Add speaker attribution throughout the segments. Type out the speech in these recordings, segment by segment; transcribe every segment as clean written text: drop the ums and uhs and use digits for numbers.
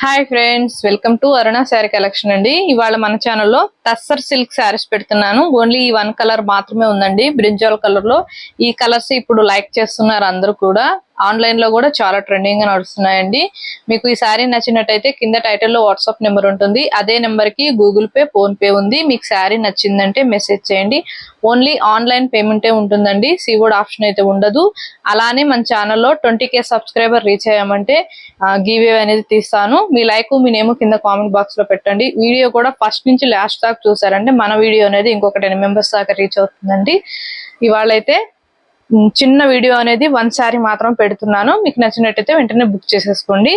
Speaker 1: Hi friends, welcome to Aruna sari collection అండి. ఇవాళ మన ఛానల్లో టస్సర్ సిల్క్ శారీస్ పెడుతున్నాను. ఓన్లీ ఈ వన్ కలర్ మాత్రమే ఉందండి, బ్రింజాల్ కలర్ లో. ఈ కలర్స్ ఇప్పుడు లైక్ చేస్తున్నారు అందరూ కూడా. ఆన్లైన్ లో కూడా చాలా ట్రెండింగ్ గా నడుస్తున్నాయండి. మీకు ఈ శారీ నచ్చినట్టయితే కింద టైటిల్ లో వాట్సాప్ నెంబర్ ఉంటుంది. అదే నెంబర్ కి గూగుల్ పే, ఫోన్ పే ఉంది. మీకు శారీ నచ్చిందంటే మెసేజ్ చేయండి. ఓన్లీ ఆన్లైన్ పేమెంటే ఉంటుందండి, సీవుడ్ ఆప్షన్ అయితే ఉండదు. అలానే మన ఛానల్లో 20K సబ్స్క్రైబర్ రీచ్ అయ్యామంటే గివ్ అవే అనేది తీస్తాను. మీ లైక్ మీ నేమ్ కింద కామెంట్ బాక్స్ లో పెట్టండి. వీడియో కూడా ఫస్ట్ నుంచి లాస్ట్ దాకా చూసారంటే మన వీడియో అనేది ఇంకొక 10 మెంబర్స్ దాకా రీచ్ అవుతుందండి. ఇవాళ అయితే చిన్న వీడియో అనేది వన్ శారీ మాత్రం పెడుతున్నాను. మీకు నచ్చినట్టయితే వెంటనే బుక్ చేసేసుకోండి.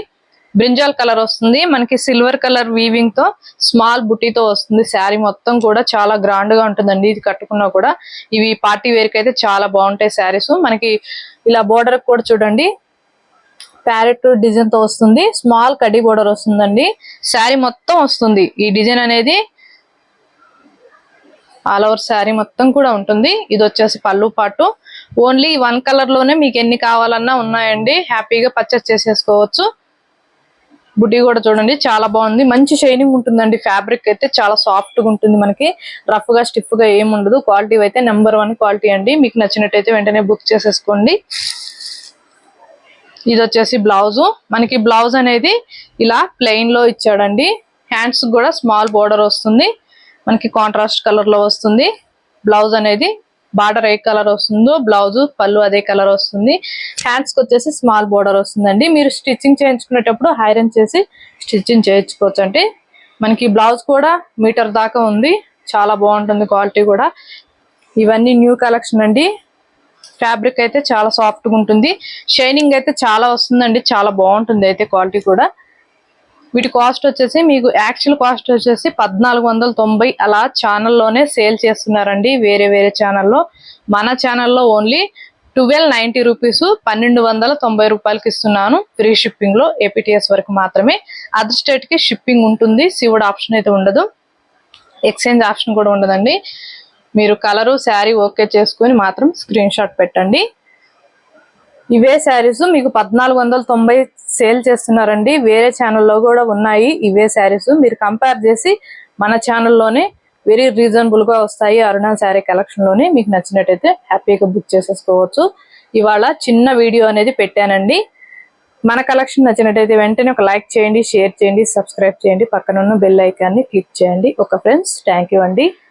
Speaker 1: బ్రింజాల్ కలర్ వస్తుంది మనకి, సిల్వర్ కలర్ వీవింగ్ తో స్మాల్ బుట్టీతో వస్తుంది. శారీ మొత్తం కూడా చాలా గ్రాండ్ గా ఉంటుందండి. ఇది కట్టుకున్నా కూడా ఇవి పార్టీ వేర్ కి అయితే చాలా బాగుంటాయి శారీస్. మనకి ఇలా బోర్డర్ కూడా చూడండి, ప్యారెట్ డిజైన్ తో వస్తుంది. స్మాల్ కడ్డీ బోర్డర్ వస్తుందండి. శారీ మొత్తం వస్తుంది ఈ డిజైన్ అనేది, ఆల్ ఓవర్ శారీ మొత్తం కూడా ఉంటుంది. ఇది వచ్చేసి పళ్ళు పాటు. ఓన్లీ వన్ కలర్ లోనే మీకు ఎన్ని కావాలన్నా ఉన్నాయండి, హ్యాపీగా పర్చేస్ చేసేసుకోవచ్చు. బుడ్డి కూడా చూడండి చాలా బాగుంది, మంచి షైనింగ్ ఉంటుందండి. ఫ్యాబ్రిక్ అయితే చాలా సాఫ్ట్ గా ఉంటుంది, మనకి రఫ్ గా స్టిఫ్ గా ఏమి ఉండదు. క్వాలిటీ అయితే నెంబర్ 1 క్వాలిటీ అండి. మీకు నచ్చినట్టయితే వెంటనే బుక్ చేసేసుకోండి. ఇది వచ్చేసి బ్లౌజ్. మనకి బ్లౌజ్ అనేది ఇలా ప్లెయిన్ లో ఇచ్చాడండి. హ్యాండ్స్ కూడా స్మాల్ బోర్డర్ వస్తుంది, మనకి కాంట్రాస్ట్ కలర్ లో వస్తుంది. బ్లౌజ్ అనేది బార్డర్ ఏ కలర్ వస్తుందో బ్లౌజ్ పళ్ళు అదే కలర్ వస్తుంది. హ్యాండ్స్ కి వచ్చేసి స్మాల్ బోర్డర్ వస్తుందండి. మీరు స్టిచ్చింగ్ చేయించుకునేటప్పుడు ఐరన్ చేసి స్టిచ్చింగ్ చేయించుకోవచ్చు. అంటే మనకి బ్లౌజ్ కూడా మీటర్ దాకా ఉంది, చాలా బాగుంటుంది క్వాలిటీ కూడా. ఇవన్నీ న్యూ కలెక్షన్ అండి. ఫ్యాబ్రిక్ అయితే చాలా సాఫ్ట్ గా ఉంటుంది, షైనింగ్ అయితే చాలా వస్తుందండి, చాలా బాగుంటుంది అయితే క్వాలిటీ కూడా. వీటి కాస్ట్ వచ్చేసి మీకు యాక్చువల్ కాస్ట్ వచ్చేసి 1490 అలా ఛానల్లోనే సేల్ చేస్తున్నారండి, వేరే వేరే ఛానల్లో. మన ఛానల్లో ఓన్లీ 1290 రూపీస్, 1290 రూపాయలకి ఇస్తున్నాను. ఫ్రీ షిప్పింగ్ లో ఏపీటీఎస్ వరకు మాత్రమే. అదర్ స్టేట్ కి షిప్పింగ్ ఉంటుంది, సీవుడ్ ఆప్షన్ అయితే ఉండదు, ఎక్స్చేంజ్ ఆప్షన్ కూడా ఉండదండి. మీరు కలరు శారీ ఓకే చేసుకుని మాత్రం స్క్రీన్ షాట్ పెట్టండి. ఇవే శారీస్ మీకు 1490 సేల్ చేస్తున్నారండి, వేరే ఛానల్లో కూడా ఉన్నాయి ఇవే శారీస్. మీరు కంపేర్ చేసి మన ఛానల్లోనే వెరీ రీజనబుల్ గా వస్తాయి అరుణ శారీ కలెక్షన్ లోనే. మీకు నచ్చినట్టయితే హ్యాపీగా బుక్ చేసేసుకోవచ్చు. ఇవాళ చిన్న వీడియో అనేది పెట్టానండి. మన కలెక్షన్ నచ్చినట్టయితే వెంటనే ఒక లైక్ చేయండి, షేర్ చేయండి, సబ్స్క్రైబ్ చేయండి, పక్కన ఉన్న బెల్ ఐకాన్ని క్లిక్ చేయండి. ఓకే ఫ్రెండ్స్, థ్యాంక్ యూ అండి.